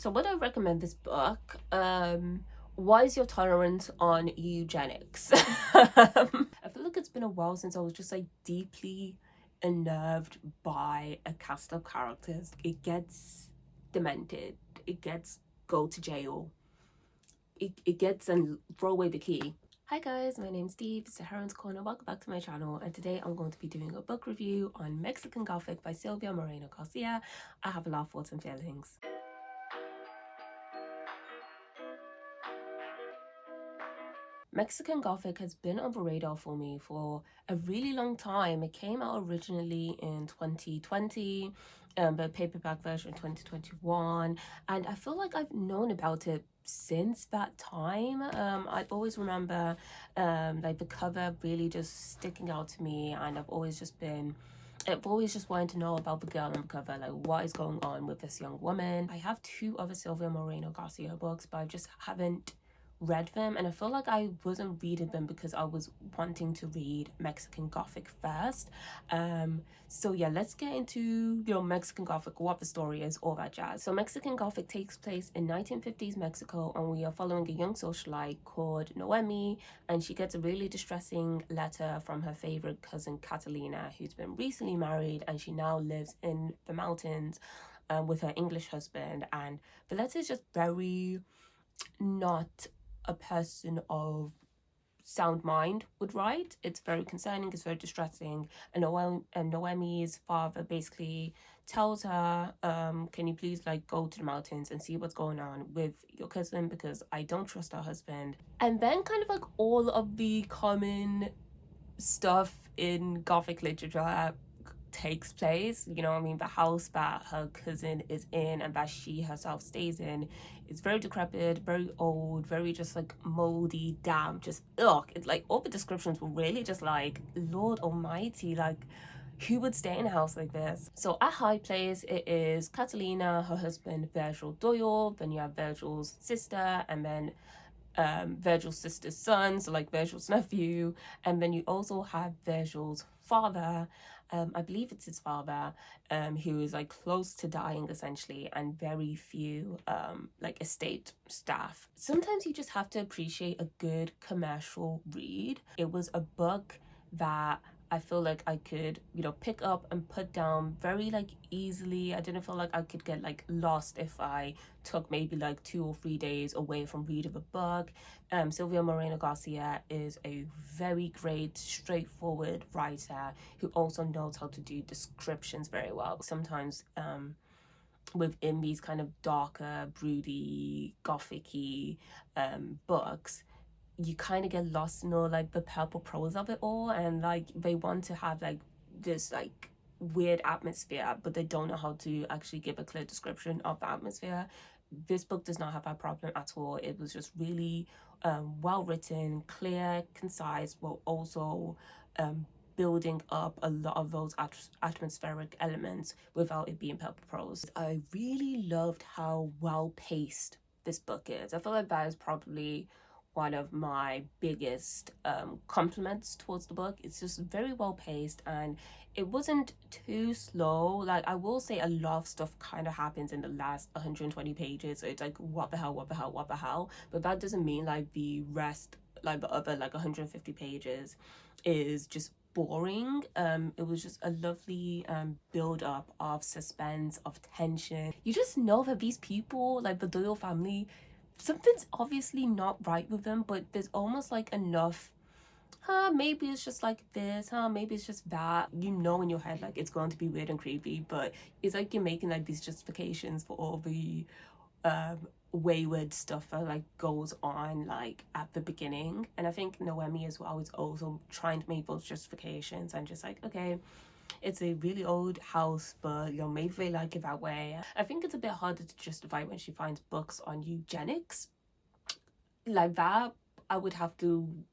So would I recommend this book? Why is your tolerance on eugenics? I feel like it's been a while since I was just like deeply unnerved by a cast of characters. It gets demented. It gets go to jail. It gets and throw away the key. Hi guys, my name's Steve, it's the Heroine's Corner. Welcome back to my channel, and today I'm going to be doing a book review on Mexican Gothic by Sylvia Moreno Garcia. I have a lot of thoughts and feelings. Mexican Gothic has been on the radar for me for a really long time. It came out originally in 2020, but paperback version 2021, and I feel like I've known about it since that time. I always remember like the cover really just sticking out to me, and I've always just wanted to know about the girl on the cover, like what is going on with this young woman. I have two other Sylvia Moreno Garcia books, but I just haven't read them, and I feel like I wasn't reading them because I was wanting to read Mexican Gothic first. So yeah, let's get into Mexican Gothic, what the story is, all that jazz. So Mexican Gothic takes place in 1950s Mexico, and we are following a young socialite called Noemi, and she gets a really distressing letter from her favorite cousin Catalina, who's been recently married, and she now lives in the mountains with her English husband. And the letter is just very not a person of sound mind would write. It's very concerning, it's very distressing. And Noemi's father basically tells her, can you please like go to the mountains and see what's going on with your cousin, because I don't trust her husband. And then kind of like all of the common stuff in Gothic literature takes place. The house that her cousin is in and that she herself stays in is very decrepit, very old, very just like moldy, damp, just ugh. It's like all the descriptions were really just like, Lord Almighty, like who would stay in a house like this? So at High Place, it is Catalina, her husband Virgil Doyle, then you have Virgil's sister, and then Virgil's sister's son, so like Virgil's nephew, and then you also have Virgil's father. I believe it's his father, who is like close to dying essentially, and very few like estate staff. Sometimes you just have to appreciate a good commercial read. It was a book that I feel like I could, pick up and put down very like easily. I didn't feel like I could get like lost if I took maybe like 2 or 3 days away from reading a book. Sylvia Moreno Garcia is a very great, straightforward writer who also knows how to do descriptions very well. Sometimes within these kind of darker, broody, gothic-y books, you kind of get lost in all like the purple prose of it all, and like they want to have like this like weird atmosphere, but they don't know how to actually give a clear description of the atmosphere. This book does not have that problem at all. It was just really well written, clear, concise, while also building up a lot of those atmospheric elements without it being purple prose. I really loved how well paced this book is. I feel like that is probably one of my biggest compliments towards the book. It's just very well paced, and it wasn't too slow. Like, I will say a lot of stuff kind of happens in the last 120 pages, so it's like, what the hell, what the hell, what the hell? But that doesn't mean like the rest, like the other like 150 pages is just boring. It was just a lovely build up of suspense, of tension. You just know that these people, like the Doyle family, something's obviously not right with them, but there's almost like enough, maybe it's just like this, maybe it's just that. In your head like it's going to be weird and creepy, but it's like you're making like these justifications for all the wayward stuff that like goes on like at the beginning. And I think Noemi as well is also trying to make those justifications and just like, okay, it's a really old house, but maybe they like it that way. I think it's a bit harder to justify when she finds books on eugenics like that. I would have to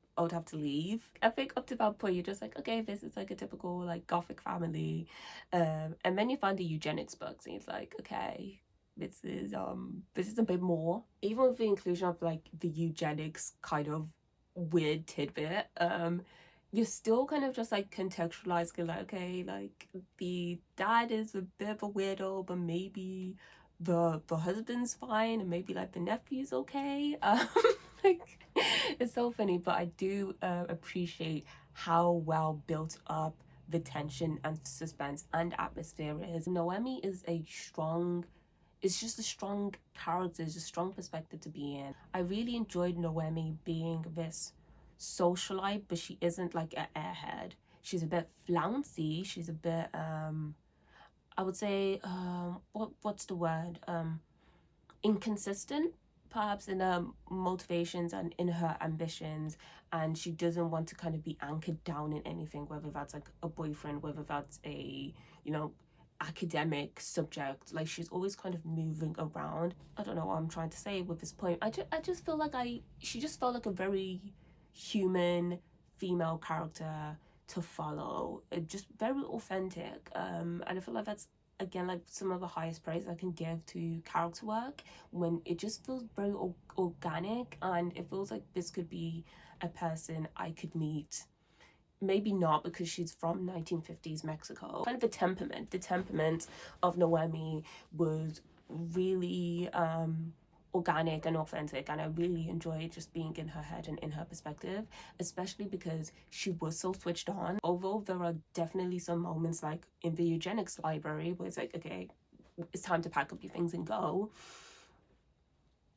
leave. I think up to that point you're just like, okay, this is like a typical like Gothic family, and then you find the eugenics books and it's like, okay, this is a bit more. Even with the inclusion of like the eugenics kind of weird tidbit, you're still kind of just like contextualizing like, okay, like the dad is a bit of a weirdo, but maybe the husband's fine and maybe like the nephew's okay. Like, it's so funny, but I do appreciate how well built up the tension and suspense and atmosphere is. Noemi is a strong, it's just a strong character, it's a strong perspective to be in. I really enjoyed Noemi being this socialite, but she isn't like an airhead. She's a bit flouncy, she's a bit I would say what's the word? Inconsistent perhaps in her motivations and in her ambitions, and she doesn't want to kind of be anchored down in anything, whether that's like a boyfriend, whether that's a, you know, academic subject. Like, she's always kind of moving around. I don't know what I'm trying to say with this point. I just feel like she just felt like a very human female character to follow, just very authentic, and I feel like that's again like some of the highest praise I can give to character work, when it just feels very organic, and it feels like this could be a person I could meet. Maybe not, because she's from 1950s Mexico. Kind of the temperament of Noemi was really organic and authentic, and I really enjoyed just being in her head and in her perspective, especially because she was so switched on. Although there are definitely some moments like in the eugenics library where it's like, okay, it's time to pack up your things and go.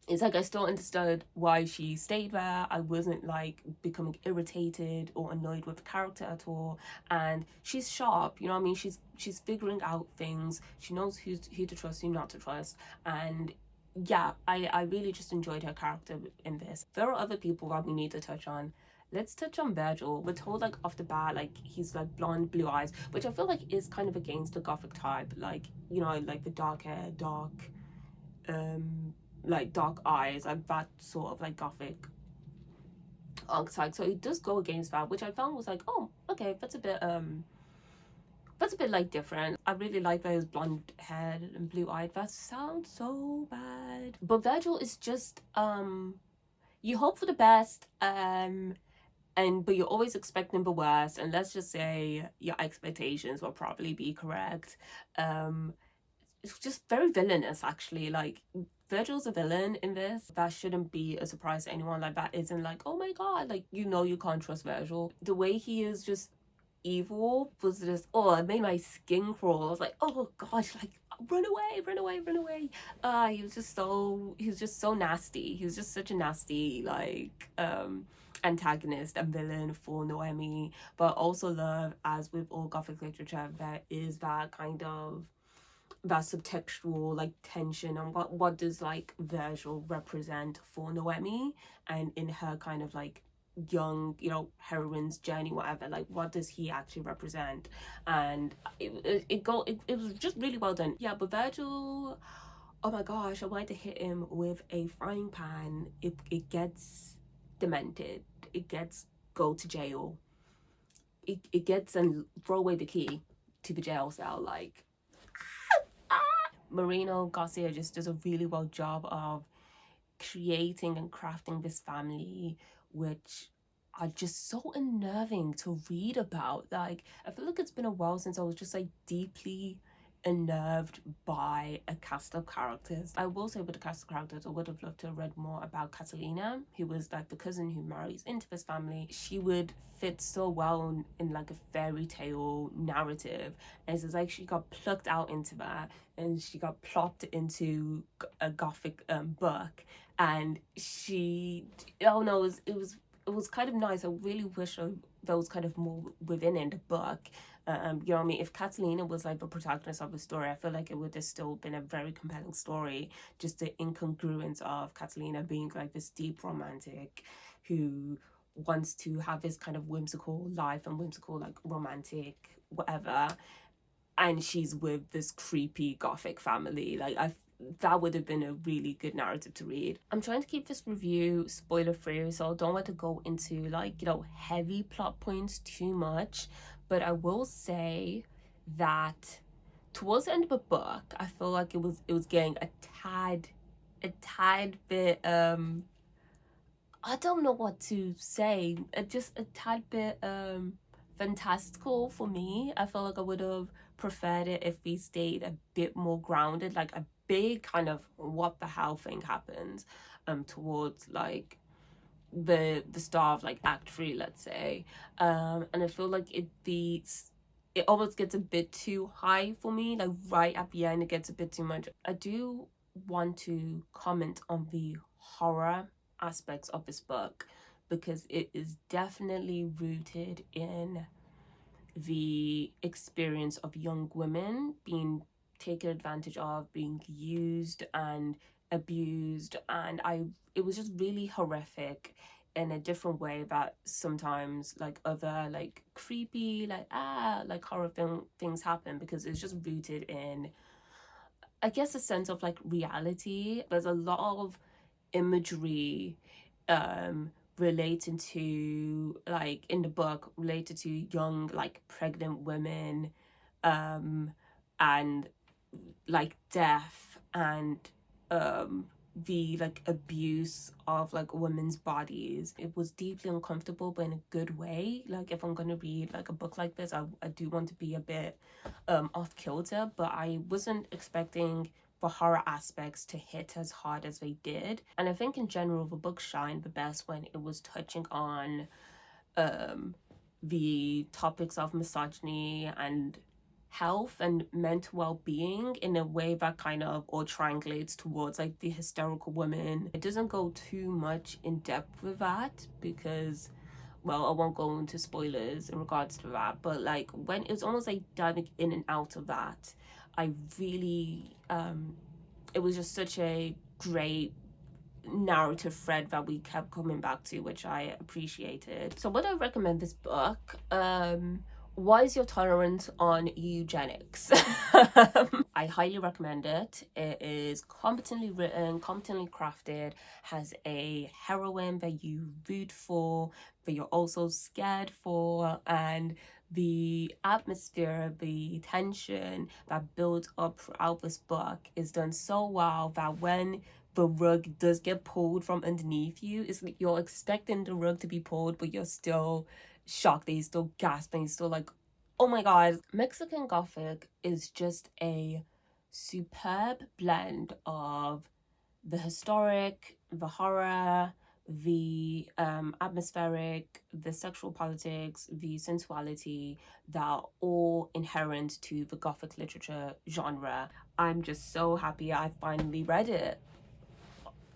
It's like I still understood why she stayed there. I wasn't like becoming irritated or annoyed with the character at all. And she's sharp, you know what I mean? She's figuring out things. She knows who to trust, who not to trust. And yeah, I really just enjoyed her character in this. There are other people that we need to touch on. Let's touch on Virgil. We're told like off the bat like he's like blonde, blue eyes, which I feel like is kind of against the gothic type. Like, you know, like the dark hair, um like dark eyes, like that sort of like gothic archetype. So it does go against that, which I found was like, oh, okay, that's a bit like different. I really like those blonde haired and blue eyed. That sounds so bad. But Virgil is just you hope for the best, and but you're always expecting the worst, and let's just say your expectations will probably be correct. It's just very villainous, actually. Like, Virgil's a villain in this. That shouldn't be a surprise to anyone. Like, that isn't like, oh my god, like, you know, you can't trust Virgil. The way he is just evil was just, oh, it made my skin crawl. I was like, oh gosh, like, run away, run away, run away. He was just so nasty. He was just such a nasty, like, antagonist and villain for Noemi. But also love, as with all gothic literature, there is that kind of that subtextual like tension, and what does like Virgil represent for Noemi, and in her kind of like young, you know, heroine's journey, whatever, like what does he actually represent. And it was just really well done. Yeah, but Virgil, oh my gosh, I wanted to hit him with a frying pan. It gets demented, it gets go to jail, it gets and throw away the key to the jail cell. Like, Marino Garcia just does a really well job of creating and crafting this family, which are just so unnerving to read about. Like, I feel like it's been a while since I was just like deeply unnerved by a cast of characters. I will say with the cast of characters, I would have loved to have read more about Catalina, who was like the cousin who marries into this family. She would fit so well in like a fairy tale narrative, and it's like she got plucked out into that, and she got plopped into a gothic book, and she, oh no, it was kind of nice. I really wish there was kind of more within in the book. You know what I mean? If Catalina was like the protagonist of the story, I feel like it would have still been a very compelling story. Just the incongruence of Catalina being like this deep romantic who wants to have this kind of whimsical life and whimsical like romantic whatever, and she's with this creepy gothic family. Like, that would have been a really good narrative to read. I'm trying to keep this review spoiler free, so I don't want to go into like, you know, heavy plot points too much, but I will say that towards the end of the book, I feel like it was getting a tad bit I don't know what to say, just a tad bit fantastical for me. I feel like I would have preferred it if we stayed a bit more grounded, like a big kind of what the hell thing happens towards like the start of like act 3, let's say. And I feel like it almost gets a bit too high for me, like right at the end it gets a bit too much. I do want to comment on the horror aspects of this book, because it is definitely rooted in the experience of young women being taken advantage of, being used and abused, and it was just really horrific in a different way that sometimes like other like creepy like horror film things happen, because it's just rooted in, I guess, a sense of like reality. There's a lot of imagery relating to, like in the book, related to young like pregnant women and like death and the like abuse of like women's bodies. It was deeply uncomfortable, but in a good way. Like if I'm gonna read like a book like this, I do want to be a bit off kilter, but I wasn't expecting the horror aspects to hit as hard as they did. And I think in general the book shined the best when it was touching on the topics of misogyny and health and mental well-being in a way that kind of all triangulates towards like the hysterical woman. It doesn't go too much in depth with that because, well, I won't go into spoilers in regards to that, but like when it's almost like diving in and out of that, I really it was just such a great narrative thread that we kept coming back to, which I appreciated. So would I recommend this book? What is your tolerance on eugenics? I highly recommend it. It is competently written, competently crafted, has a heroine that you root for, but you're also scared for, and the atmosphere, the tension that builds up throughout this book is done so well that when the rug does get pulled from underneath you, it's like you're expecting the rug to be pulled, but you're still shocked, that you're still gasping, you're still like, oh my god. Mexican Gothic is just a superb blend of the historic, the horror, the atmospheric, the sexual politics, the sensuality that are all inherent to the Gothic literature genre. I'm just so happy I finally read it.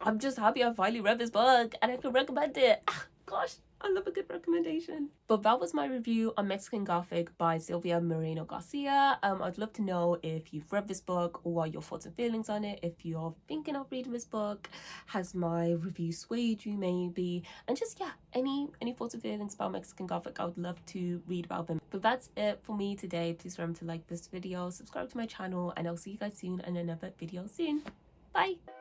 I'm just happy I finally read this book and I can recommend it. Gosh, I love a good recommendation. But that was my review on Mexican Gothic by Silvia Moreno Garcia. I'd love to know if you've read this book, or what your thoughts and feelings on it. If you're thinking of reading this book, has my review swayed you maybe? And just, yeah, any thoughts and feelings about Mexican Gothic, I would love to read about them. But that's it for me today. Please remember to like this video, subscribe to my channel, and I'll see you guys soon in another video soon. Bye!